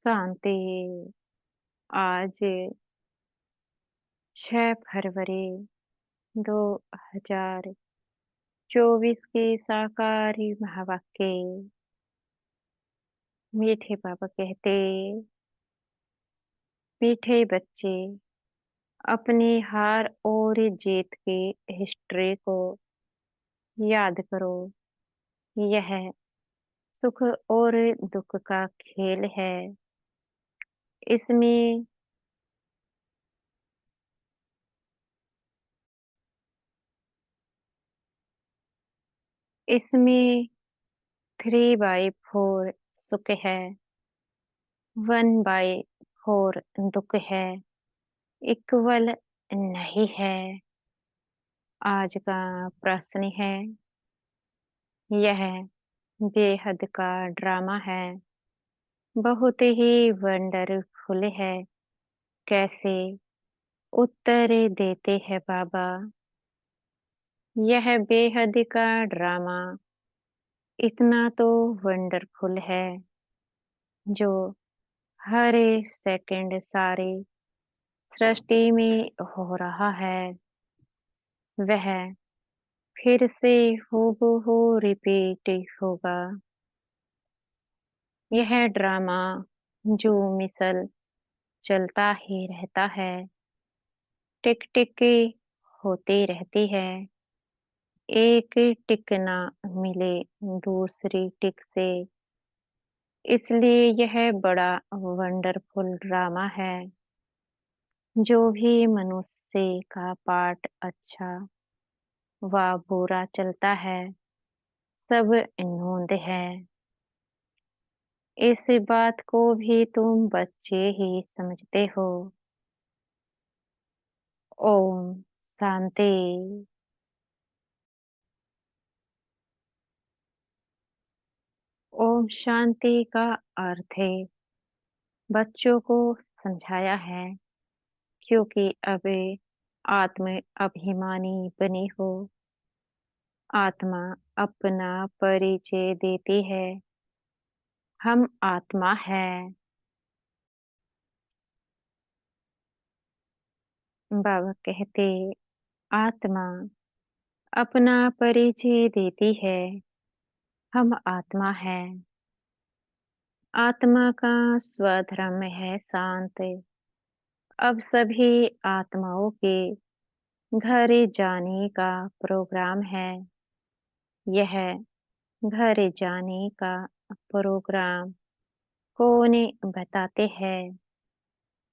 शांति। आज 6 फरवरी 2024 की शाकाहारी महावाक्य। मीठे बाबा कहते, मीठे बच्चे अपनी हार और जीत की हिस्ट्री को याद करो। यह सुख और दुख का खेल है। इसमें इसमें 3/4 सुख है, 1/4 दुख है, इक्वल नहीं है। आज का प्रश्न है, यह बेहद का ड्रामा है, बहुत ही वंडरफुल है। कैसे उत्तर देते हैं बाबा? यह बेहद का ड्रामा इतना तो वंडरफुल है जो हर सेकंड सारी सृष्टि में हो रहा है, वह फिर से हूबहू रिपीट होगा। यह ड्रामा जो मिसल चलता ही रहता है, टिक टिक होती रहती है। एक टिक ना मिले दूसरी टिक से, इसलिए यह बड़ा वंडरफुल ड्रामा है। जो भी मनुष्य का पार्ट अच्छा व बुरा चलता है, सब नोंद है। इस बात को भी तुम बच्चे ही समझते हो। ओम शांति। ओम शांति का अर्थ है बच्चों को समझाया है, क्योंकि अब आत्म अभिमानी बनी हो। आत्मा अपना परिचय देती है, हम आत्मा है। बाबा कहते, आत्मा अपना परिचय देती है, हम आत्मा है। आत्मा का स्वधर्म है शांत। अब सभी आत्माओं के घर जाने का प्रोग्राम है। यह घर जाने का प्रोग्राम कौन बताते हैं?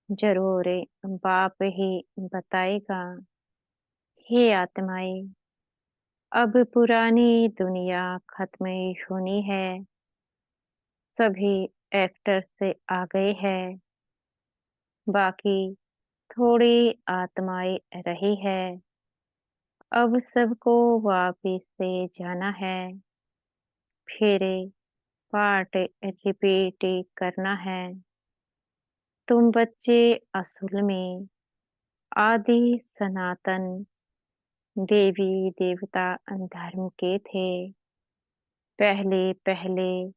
जरूर बाप ही बताएगा। हे आत्माएं, अब पुरानी दुनिया खत्म होनी है। सभी एक्टर्स आ गए हैं, बाकी थोड़ी आत्माएं रही है। अब सबको वापिस से जाना है, फिर पार्ट रिपीट करना है। तुम बच्चे असल में आदि सनातन देवी देवता धर्म के थे। पहले पहले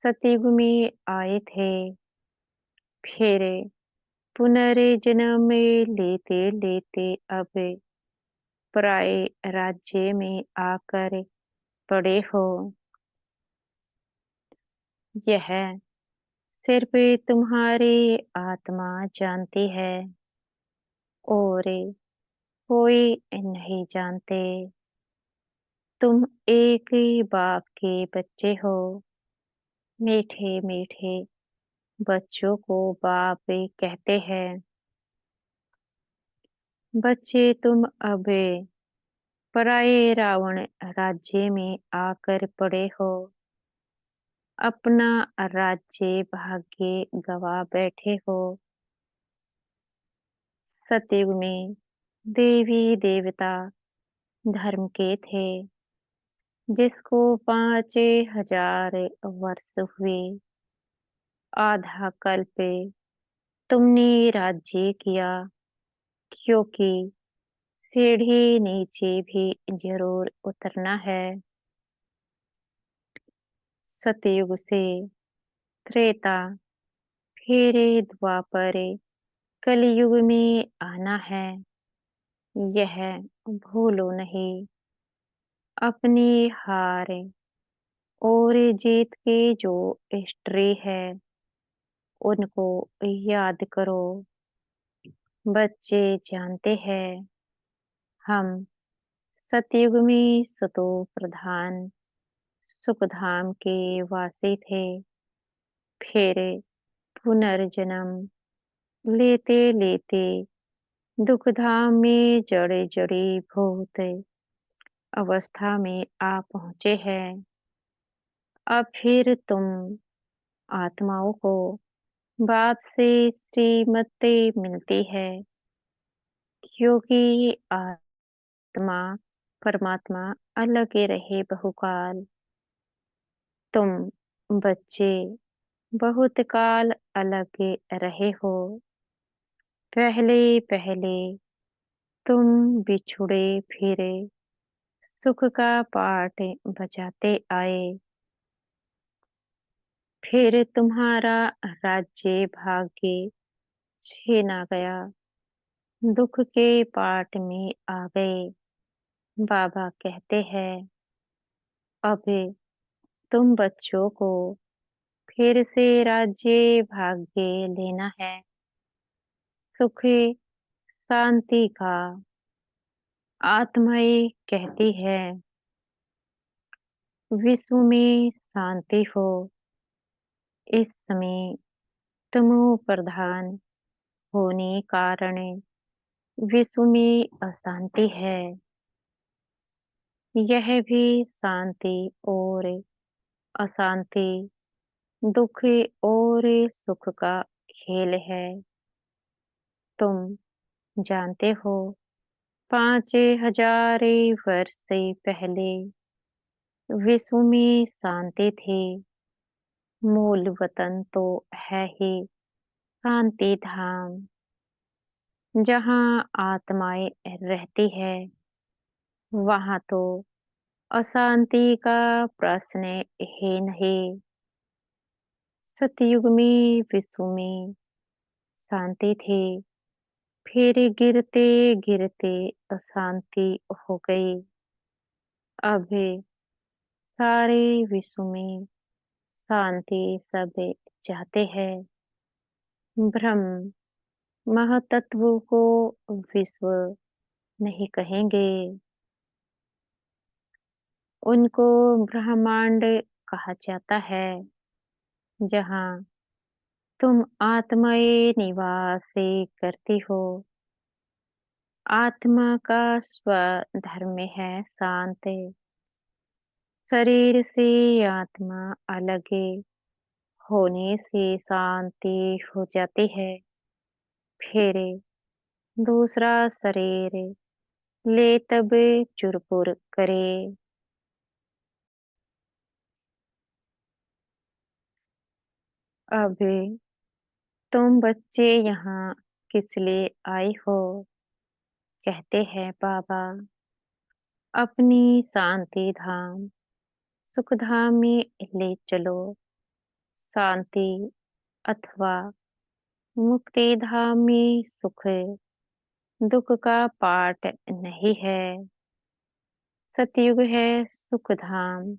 सतयुग में आए थे, फिर पुनर्जन्म लेते लेते अब पराये राज्य में आकर पड़े हो। यह सिर्फ तुम्हारी आत्मा जानती है और कोई नहीं जानते। तुम एक ही बाप के बच्चे हो। मीठे मीठे बच्चों को बाप कहते हैं। बच्चे तुम अब पराये रावण राज्य में आकर पड़े हो। अपना राज्य भाग्य गवा बैठे हो। सतयुग में देवी देवता धर्म के थे, जिसको 5000 वर्ष हुए। आधा कल्प तुमने राज्य किया, क्योंकि सीढ़ी नीचे भी जरूर उतरना है। सतयुग से त्रेता फिर द्वापर कलयुग में आना है। यह भूलो नहीं। अपनी हार और जीत की जो हिस्ट्री है उनको याद करो। बच्चे जानते हैं हम सतयुग में सतो प्रधान सुखधाम के वासी थे। फिर पुनर्जन्म लेते लेते दुखधाम में जड़े जड़ी भूत अवस्था में आ पहुँचे हैं। अब फिर तुम आत्माओं को बाप से श्रीमतें मिलती है, क्योंकि आत्मा परमात्मा अलग रहे बहुकाल। तुम बच्चे बहुत काल अलग रहे हो। पहले पहले तुम बिछुड़े फिरे सुख का पाठ बजाते आए। फिर तुम्हारा राज्य भाग्य छीना गया। दुख के पाट में आ गए। बाबा कहते हैं अब तुम बच्चों को फिर से राज्य भाग्य लेना है। सुख शांति का। आत्माएं कहती है विश्व में शांति हो। इस समय तमो प्रधान होने कारण विश्व में अशांति है। यह भी शांति और अशांति दुख और सुख का खेल है। तुम जानते हो 5000 वर्ष से पहले विश्व में शांति थी। मूल वतन तो है ही शांति धाम, जहाँ आत्माएं रहती है। वहाँ तो अशांति का प्रश्न ही नहीं। सतयुग में विश्व में शांति थी। फिर गिरते गिरते अशांति हो गई। अब सारे विश्व में शांति सब चाहते हैं। ब्रह्म महातत्व को विश्व नहीं कहेंगे। उनको ब्रह्मांड कहा जाता है, जहाँ तुम आत्माएं निवास करती हो। आत्मा का स्वधर्म है शांत। शरीर से आत्मा अलग होने से शांति हो जाती है। फिर दूसरा शरीर ले तब चुरपुर करे। अब तुम बच्चे यहाँ किस लिए आए हो? कहते हैं बाबा अपनी शांति धाम सुख धाम में ले चलो। शांति अथवा मुक्ति धाम में सुख दुख का पाठ नहीं है। सतयुग है सुख धाम,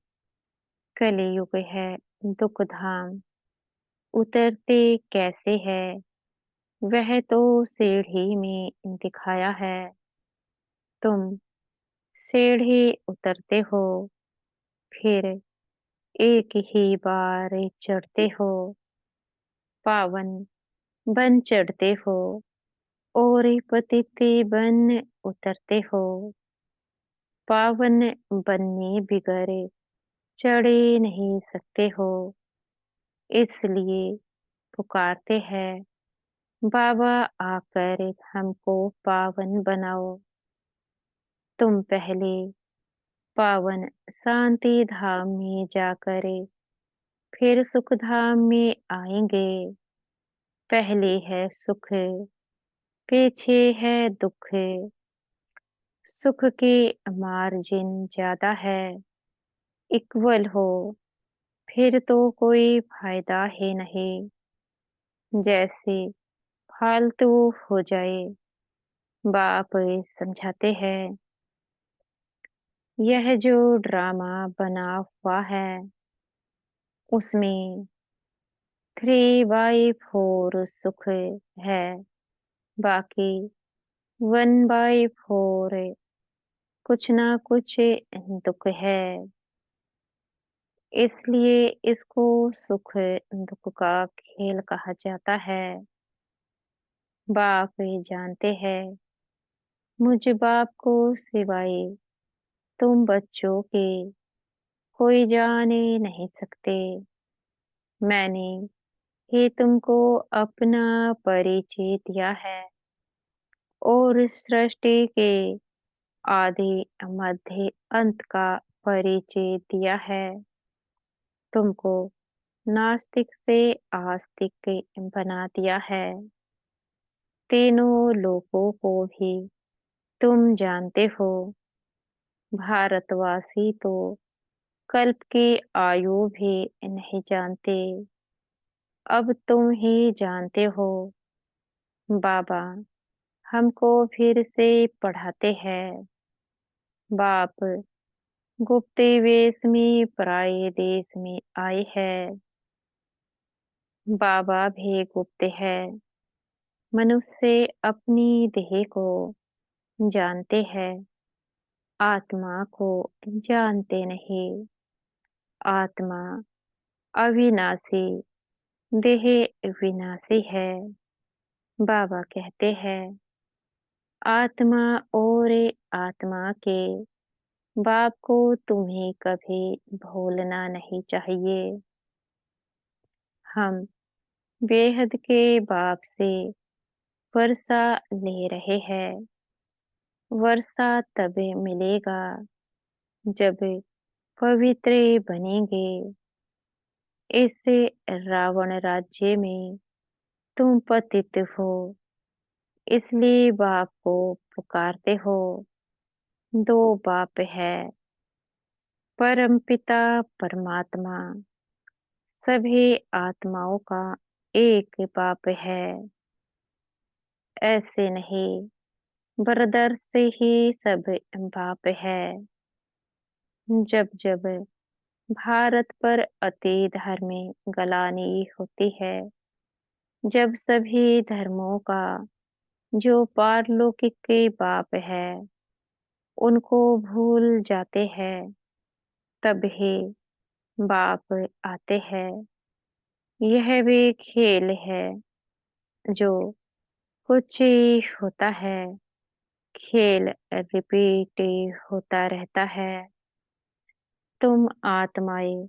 कलयुग है दुख धाम। उतरते कैसे है वह तो सीढ़ी में दिखाया है। तुम सीढ़ी उतरते हो, फिर एक ही बार चढ़ते हो। पावन बन चढ़ते हो और पतित बन उतरते हो। पावन बनने बिगर चढ़ नहीं सकते हो। इसलिए पुकारते हैं बाबा आकर हमको पावन बनाओ। तुम पहले पावन शांति धाम में जाकर फिर सुख धाम में आएंगे। पहले है सुख, पीछे है दुख। सुख की मार्जिन ज्यादा है। इक्वल हो फिर तो कोई फायदा ही नहीं। जैसे फालतू हो जाए। बाप समझाते हैं, यह जो ड्रामा बना हुआ है उसमें 3/4 सुख है, बाकी 1/4 कुछ ना कुछ दुख है। इसलिए इसको सुख दुख का खेल कहा जाता है। बाप जानते हैं, मुझ बाप को सिवाय तुम बच्चों के कोई जान ही नहीं सकते। मैंने ही तुमको अपना परिचय दिया है और सृष्टि के आदि मध्य अंत का परिचय दिया है। तुमको नास्तिक से आस्तिक बना दिया है। तीनों लोगों को भी तुम जानते हो। भारतवासी तो कल्प की आयु भी नहीं जानते। अब तुम ही जानते हो। बाबा हमको फिर से पढ़ाते हैं। बाप गुप्त वेश में पराये देश में आए हैं। बाबा भी गुप्त है। मनुष्य अपनी देह को जानते हैं, आत्मा को जानते नहीं। आत्मा अविनाशी, देह विनाशी है। बाबा कहते हैं, आत्मा और आत्मा के बाप को तुम्हें कभी भूलना नहीं चाहिए। हम बेहद के बाप से वर्षा ले रहे हैं। वर्षा तब मिलेगा जब पवित्र बनेंगे। इस रावण राज्य में तुम पतित हो, इसलिए बाप को पुकारते हो। दो बाप है, परमपिता परमात्मा। सभी आत्माओं का एक बाप है। ऐसे नहीं, ब्रदर से ही सब बाप है। जब जब भारत पर अति धर्म गलानी होती है, जब सभी धर्मों का जो पारलौकिक के बाप है उनको भूल जाते हैं, तब ही बाप आते हैं। यह भी खेल है जो कुछ ही होता है। खेल रिपीट होता रहता है। तुम आत्माएं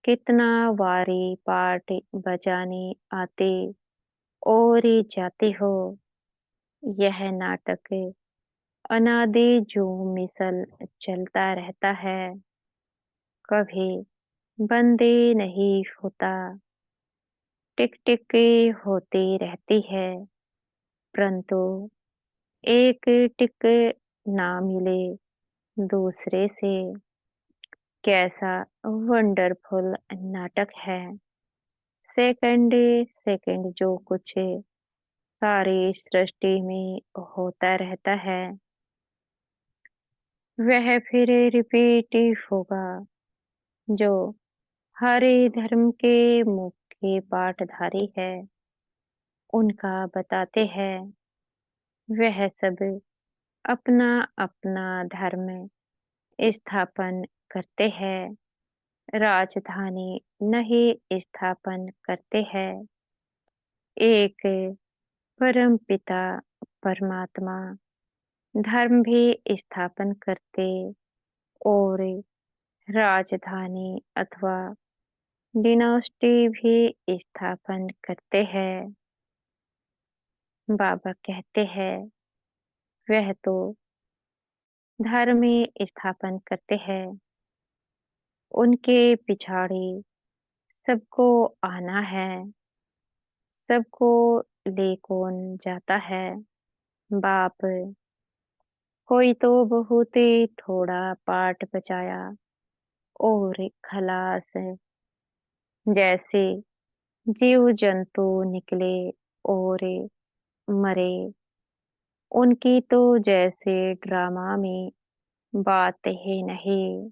कितना वारी पाठ बजाने आते और जाते हो। यह नाटक अनादि जो मिसल चलता रहता है, कभी बंद नहीं होता। टिक टिक होती रहती है, परंतु एक टिक ना मिले दूसरे से। कैसा वंडरफुल नाटक है। सेकंड सेकंड जो कुछ सारी सृष्टि में होता रहता है, वह फिर रिपीट होगा। जो हरे धर्म के मुख्य पाठधारी है उनका बताते हैं। वह सब अपना अपना धर्म स्थापन करते हैं, राजधानी नहीं स्थापन करते हैं। एक परम पिता परमात्मा धर्म भी स्थापन करते और राजधानी अथवा डिनोस्टी भी स्थापन करते हैं। बाबा कहते हैं, वह तो धर्म ही स्थापन करते हैं। उनके पिछाड़ी सबको आना है। सबको ले कौन जाता है? बाप। कोई तो बहुत ही थोड़ा पाठ बजाया और खलास। जैसे जीव जंतु निकले और मरे, उनकी तो जैसे ड्रामा में बात ही नहीं।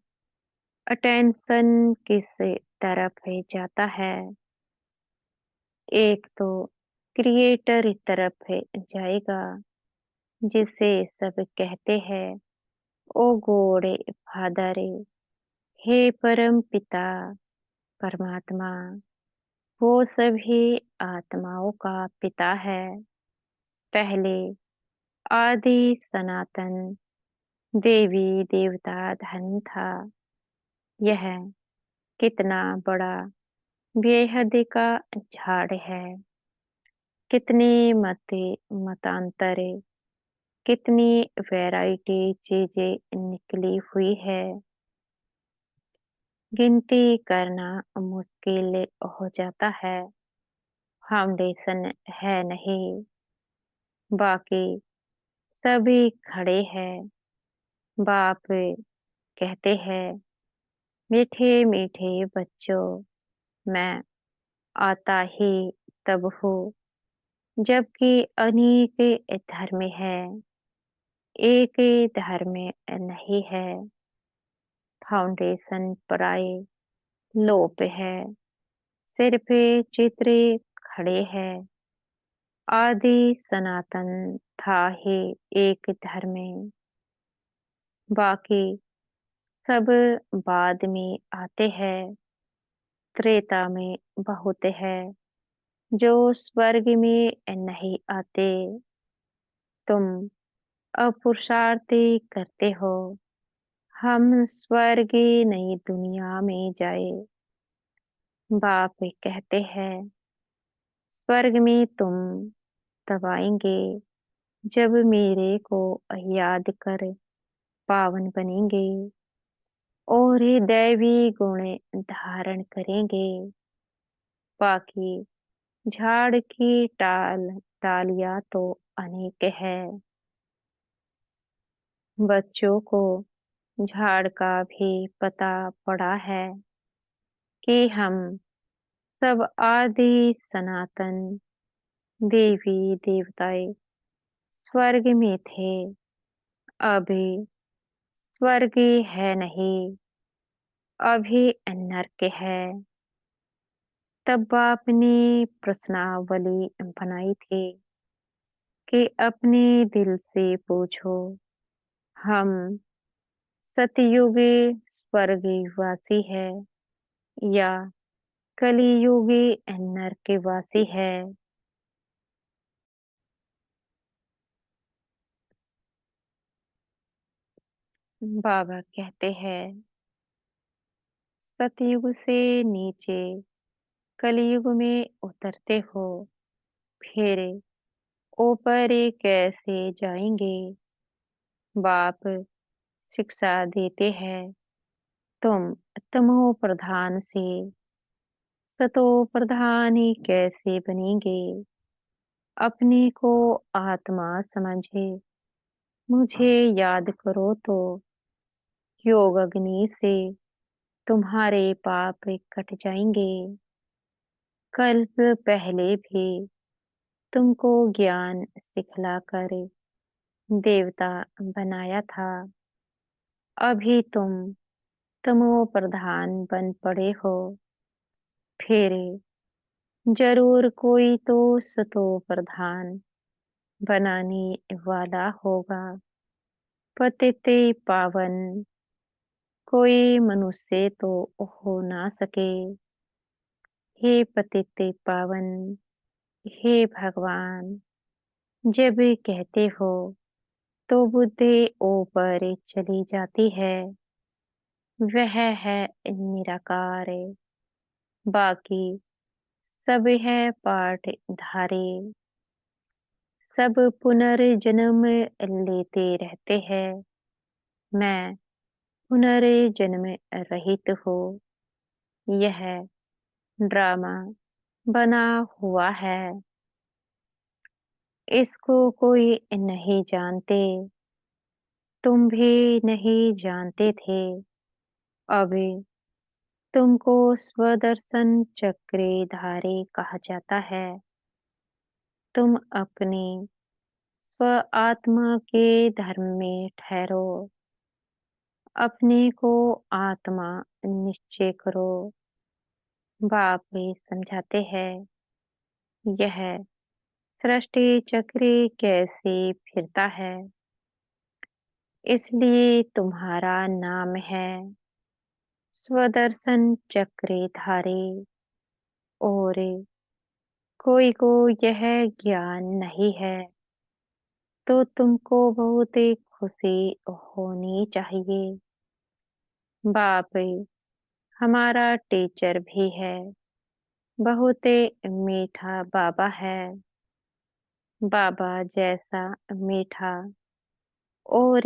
अटेंशन किस तरफ है जाता है? एक तो क्रिएटर तरफ है जाएगा, जिसे सब कहते हैं ओ गोड़े फादर, हे परम पिता परमात्मा, वो सभी आत्माओं का पिता है। पहले आदि सनातन देवी देवता धर्म था। यह कितना बड़ा बेहद का झाड़ है। कितने मतांतरे, कितनी वैरायटी चीजें निकली हुई है। गिनती करना मुश्किल हो जाता है। फाउंडेशन है नहीं, बाकी सभी खड़े हैं। बाप कहते हैं, मीठे मीठे बच्चों, मैं आता ही तब हूँ जबकि अनेक धर्म है, एक धर्म नहीं है। फाउंडेशन पराए लोप है, सिर पे चित्र खड़े हैं। आदि सनातन था ही एक धर्म, बाकी सब बाद में आते हैं। त्रेता में बहुत है जो स्वर्ग में नहीं आते। तुम अपुरुषार्थी करते हो, हम स्वर्ग नई दुनिया में जाए। बाप कहते हैं, स्वर्ग में तुम तब आएंगे जब मेरे को याद कर पावन बनेंगे और ये दैवी गुण धारण करेंगे। बाकी झाड़ की डालियां तो अनेक है। बच्चों को झाड़ का भी पता पड़ा है कि हम सब आदि सनातन देवी देवताएं स्वर्ग में थे। अभी स्वर्ग है नहीं, अभी नर्क है। तब बाप ने प्रश्नावली बनाई थी कि अपने दिल से पूछो, हम सतयुगी स्वर्गवासी है या कलियुगी नरकवासी है? बाबा कहते हैं, सतयुग से नीचे कलयुग में उतरते हो, फिर ऊपर कैसे जाएंगे? बाप शिक्षा देते हैं, तुम तमो प्रधान से सतो प्रधान ही कैसे बनेंगे? अपने को आत्मा समझे मुझे याद करो तो योग अग्नि से तुम्हारे पाप कट जाएंगे। कल्प पहले भी तुमको ज्ञान सिखलाकर देवता बनाया था। अभी तुम तमो प्रधान बन पड़े हो, फिर जरूर कोई तो सतो प्रधान बनाने वाला होगा। पतित पावन कोई मनुष्य तो हो ना सके। हे पतित पावन, हे भगवान, जब कहते हो तो बुद्धि ऊपर चली जाती है। वह है निराकार, बाकी सब है पाठधारी। सब पुनर्जन्म लेते रहते हैं। मैं पुनर्जन्म रहित हूँ। यह ड्रामा बना हुआ है, इसको कोई नहीं जानते। तुम भी नहीं जानते थे। अभी तुमको स्वदर्शन चक्रधारी कहा जाता है। तुम अपनी स्व आत्मा के धर्म में ठहरो। अपने को आत्मा निश्चय करो। बाप भी समझाते हैं यह सृष्टि चक्र कैसे फिरता है। इसलिए तुम्हारा नाम है स्वदर्शन चक्रधारी। और कोई को यह ज्ञान नहीं है तो तुमको बहुत खुशी होनी चाहिए। बाप हमारा टीचर भी है। बहुत मीठा बाबा है। बाबा जैसा मीठा और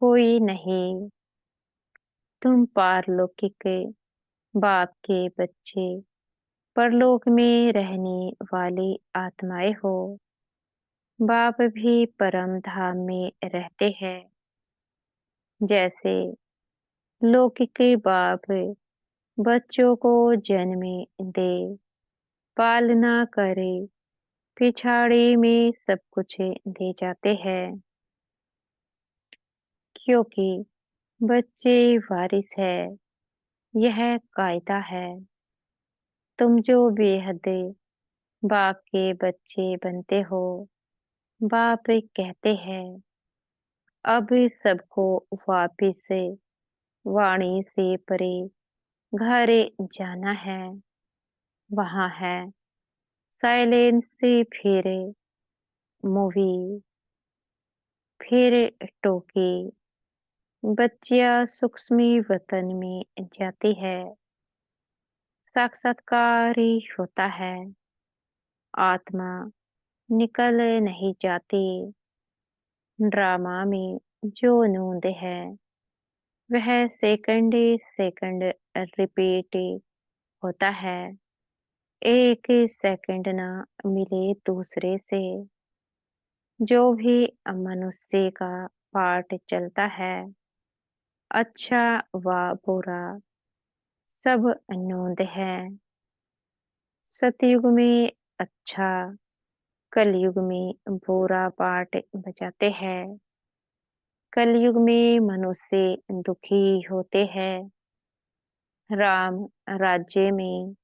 कोई नहीं। तुम पारलौकिक बाप के बच्चे परलोक में रहने वाली आत्माएं हो। बाप भी परम धाम में रहते हैं। जैसे लौकिक बाप बच्चों को जन्म दे, पालना करे, पिछाड़ी में सब कुछ दे जाते हैं। क्योंकि बच्चे वारिस है, यह कायदा है। तुम जो बेहद बाप के बच्चे बनते हो, बाप कहते हैं अब सबको वापिस वाणी से परे घर जाना है। वहाँ है साइलेंस से फिर मूवी, फिर टोकी। बच्चियां सूक्ष्म वतन में जाती है। साक्षात्कार ही होता है। आत्मा निकल नहीं जाती। ड्रामा में जो नूंद है वह सेकंड सेकंड रिपीट होता है। एक सेकंड ना मिले दूसरे से। जो भी मनुष्य का पाठ चलता है, अच्छा व बुरा सब नोंद है। सतयुग में अच्छा, कलयुग में बुरा पाठ बजाते हैं। कलयुग में मनुष्य दुखी होते हैं। राम राज्य में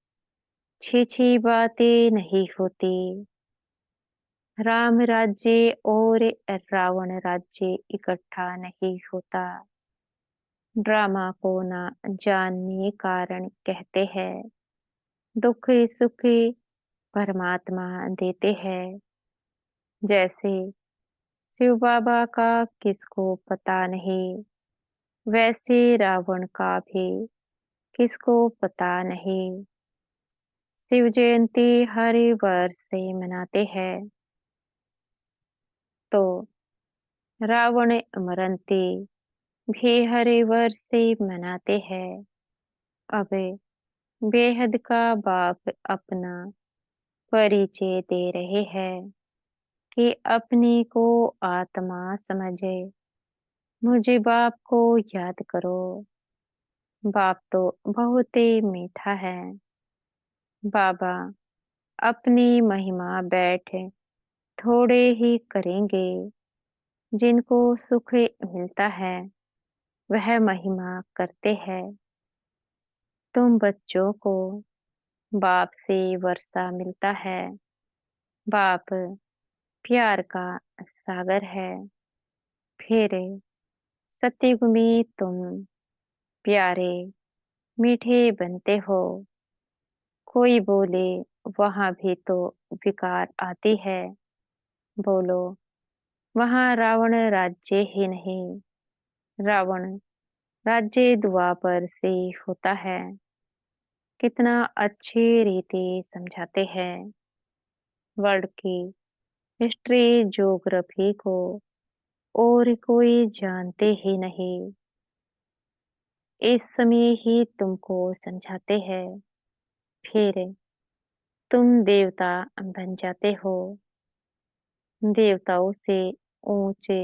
छी छी बातें नहीं होती। राम राज्य और रावण राज्य इकट्ठा नहीं होता। ड्रामा को ना जानने कारण कहते हैं दुख सुख परमात्मा देते हैं। जैसे शिव बाबा का किसको पता नहीं, वैसे रावण का भी किसको पता नहीं। शिव जयंती हर वर्ष से मनाते हैं तो रावण मरंती भी हर वर्ष से मनाते हैं। अब बेहद का बाप अपना परिचय दे रहे हैं कि अपने को आत्मा समझे। मुझे बाप को याद करो। बाप तो बहुत ही मीठा है। बाबा अपनी महिमा बैठ थोड़े ही करेंगे। जिनको सुख मिलता है वह महिमा करते हैं। तुम बच्चों को बाप से वर्षा मिलता है। बाप प्यार का सागर है। फिर सतयुग में तुम प्यारे मीठे बनते हो। कोई बोले वहां भी तो विकार आती है। बोलो वहां रावण राज्य ही नहीं, रावण राज्य द्वापर से होता है। कितना अच्छी रीति समझाते हैं। वर्ल्ड की हिस्ट्री ज्योग्राफी को और कोई जानते ही नहीं। इस समय ही तुमको समझाते हैं। फिर तुम देवता बन जाते हो। देवताओं से ऊंचे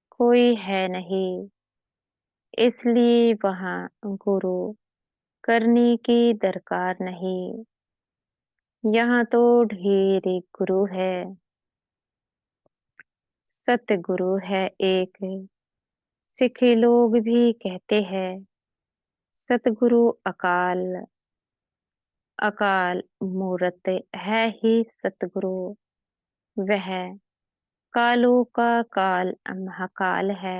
कोई है नहीं। इसलिए वहाँ गुरु करने की दरकार नहीं। यहाँ तो ढेर एक गुरु है, सतगुरु है एक। सिखे लोग भी कहते हैं सतगुरु अकाल, अकाल मूरत है ही सतगुरु। वह कालों का काल महाकाल है।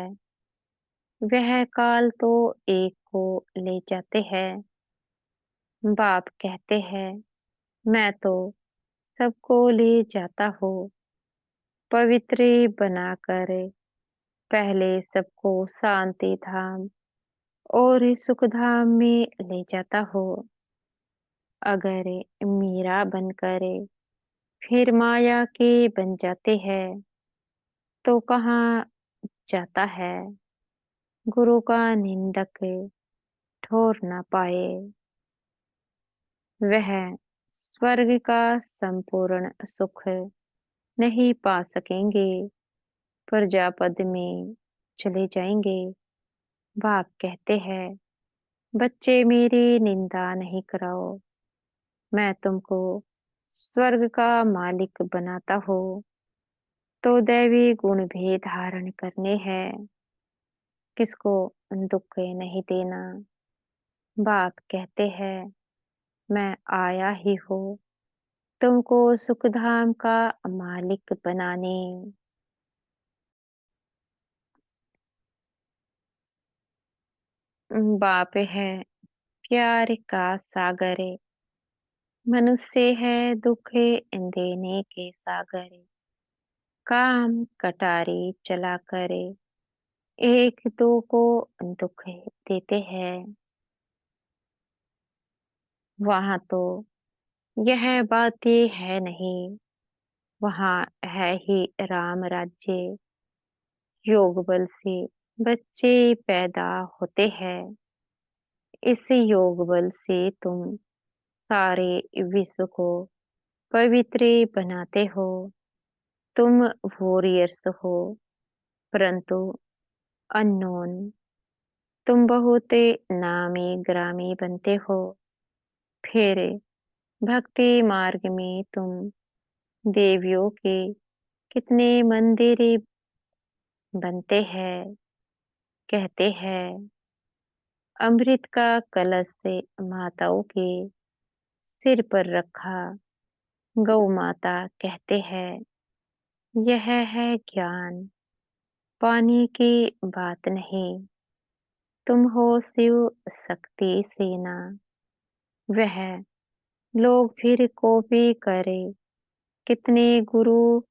वह काल तो एक को ले जाते हैं। बाप कहते हैं मैं तो सबको ले जाता हूँ। पवित्र बनाकर पहले सबको शांति धाम और सुख धाम में ले जाता हूँ। अगर मीरा बनकर फिर माया के बन जाते हैं तो कहाँ जाता है। गुरु का निंदक ठोर न पाए। वह स्वर्ग का संपूर्ण सुख नहीं पा सकेंगे। प्रजापद में चले जाएंगे। बाप कहते हैं बच्चे मेरी निंदा नहीं कराओ। मैं तुमको स्वर्ग का मालिक बनाता हूँ तो दैवी गुण भी धारण करने हैं। किसको दुख नहीं देना। बाप कहते हैं मैं आया ही हूँ तुमको सुखधाम का मालिक बनाने। बाप है प्यार का सागर, मनुष्य है दुख देने के सागर। काम कटारी चला करे एक दो को दुख देते हैं। वहां तो यह बातें है नहीं। वहां है ही राम राज्य। योग बल से बच्चे पैदा होते हैं। इस योग बल से तुम सारे विश्व को पवित्र बनाते हो। तुम वॉरियर्स हो परंतु अननोन। तुम बहुत नामी ग्रामी बनते हो। फिर भक्ति मार्ग में तुम देवियों के कितने मंदिर बनते हैं। कहते हैं अमृत का कलश से माताओं के सिर पर रखा। गौ माता कहते हैं यह है ज्ञान, पानी की बात नहीं। तुम हो शिव शक्ति सेना। वह लोग फिर कॉपी करे कितने गुरु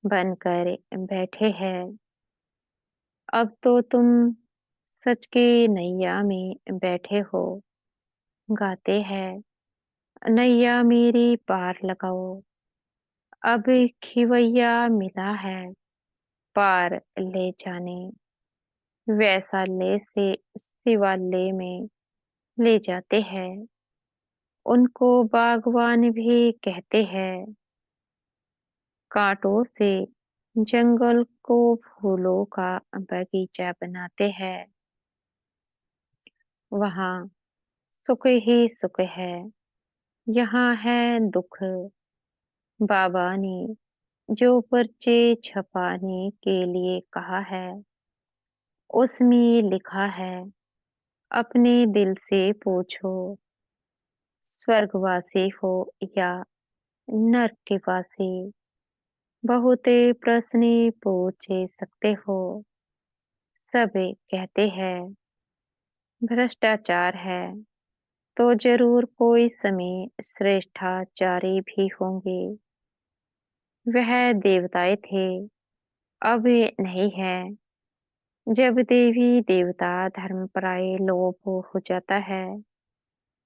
बनकर बैठे हैं। अब तो तुम सच के नैया में बैठे हो। गाते हैं नैया मेरी पार लगाओ। अब खिवैया मिला है पार ले जाने। वैशाल्य से शिवालय में ले जाते हैं। उनको बागवान भी कहते हैं। कांटों से जंगल को फूलों का बगीचा बनाते हैं। वहाँ सुख ही सुख है। यहाँ है दुख। बाबा ने जो पर्चे छपाने के लिए कहा है उसमें लिखा है अपने दिल से पूछो स्वर्गवासी हो या नरकवासी। बहुत प्रश्न पूछ सकते हो। सब कहते हैं भ्रष्टाचार है तो जरूर कोई समय श्रेष्ठाचारी भी होंगे। वह देवताएं थे अब नहीं है। जब देवी देवता धर्मपराय लोभ हो जाता है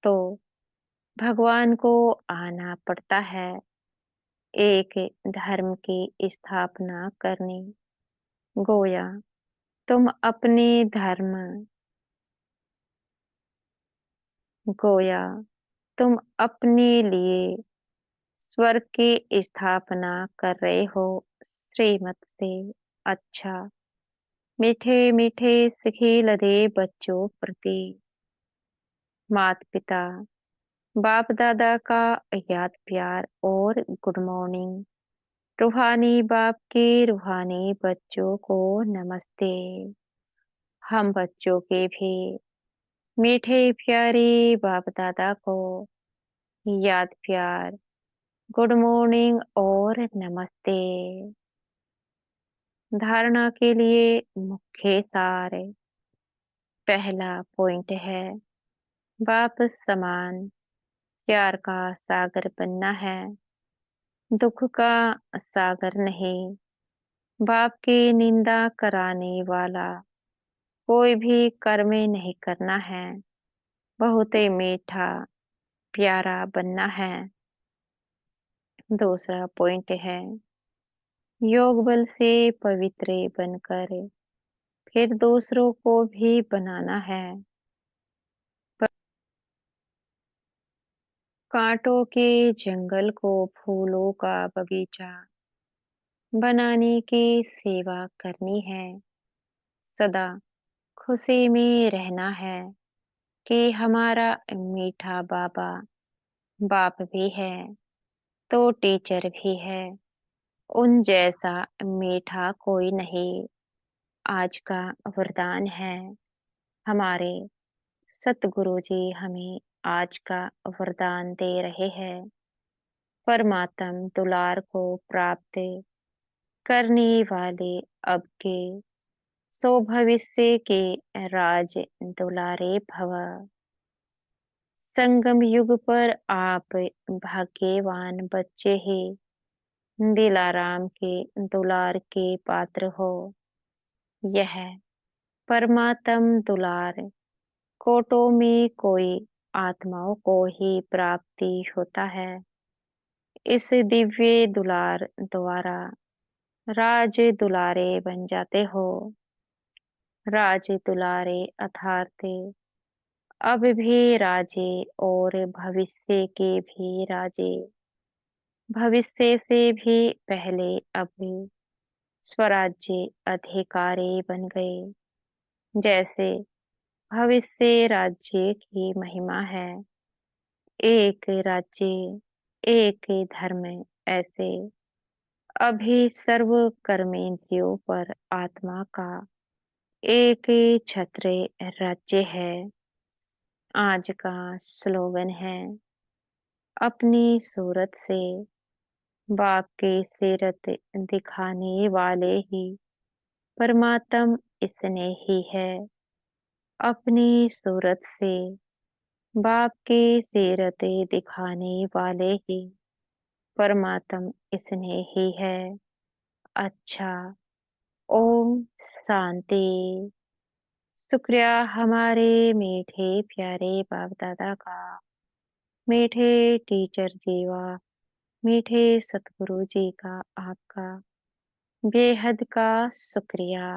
तो भगवान को आना पड़ता है एक धर्म की स्थापना करने। गोया तुम अपने धर्म गोया तुम अपने लिए स्वर्ग की स्थापना कर रहे हो श्रीमत से। अच्छा मीठे मीठे सिखिल दे बच्चों प्रति। माता पिता, बाप दादा का याद प्यार और गुड मॉर्निंग। रूहानी बाप के रूहानी बच्चों को नमस्ते। हम बच्चों के भी मीठे प्यारे बाप दादा को याद प्यार, गुड मॉर्निंग और नमस्ते। धारणा के लिए मुख्य सार। पहला पॉइंट है, बाप समान प्यार का सागर बनना है, दुख का सागर नहीं। बाप की निंदा कराने वाला कोई भी कर्म नहीं करना है, बहुत ही मीठा प्यारा बनना है। दूसरा पॉइंट है, योग बल से पवित्र बनकर फिर दूसरों को भी बनाना है। कांटों के जंगल को फूलों का बगीचा बनाने की सेवा करनी है। सदा खुशी में रहना है कि हमारा मीठा बाबा बाप भी है तो टीचर भी है। उन जैसा मीठा कोई नहीं। आज का वरदान है, हमारे सतगुरु जी हमें आज का वरदान दे रहे हैं। परमात्म दुलार को प्राप्त करने वाले अब के सो भविष्य के राज दुलारे भव। संगम युग पर आप भाग्यवान बच्चे ही दिलाराम के दुलार के पात्र हो। यह परमात्म दुलार कोटों में कोई आत्माओं को ही प्राप्ति होता है। इस दिव्य दुलार द्वारा राज दुलारे बन जाते हो। राज दुलारे अर्थात अब भी राजे और भविष्य के भी राजे। भविष्य से भी पहले अब स्वराज्य अधिकारी बन गए। जैसे भविष्य राज्य की महिमा है, एक राज्य एक धर्म। ऐसे अभी सर्व कर्मेंद्रियों पर आत्मा का एक छत्र राज्य है। आज का स्लोगन है, अपनी सूरत से बाप की सीरत दिखाने वाले ही परमात्म इसने ही है। अपनी सूरत से बाप की सीरत दिखाने वाले ही परमात्म इसने ही है। अच्छा, ओम शांति। शुक्रिया हमारे मीठे प्यारे बाप दादा का, मीठे टीचर जीवा, मीठे सतगुरु जी का आपका बेहद का शुक्रिया।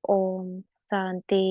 ओम शांति।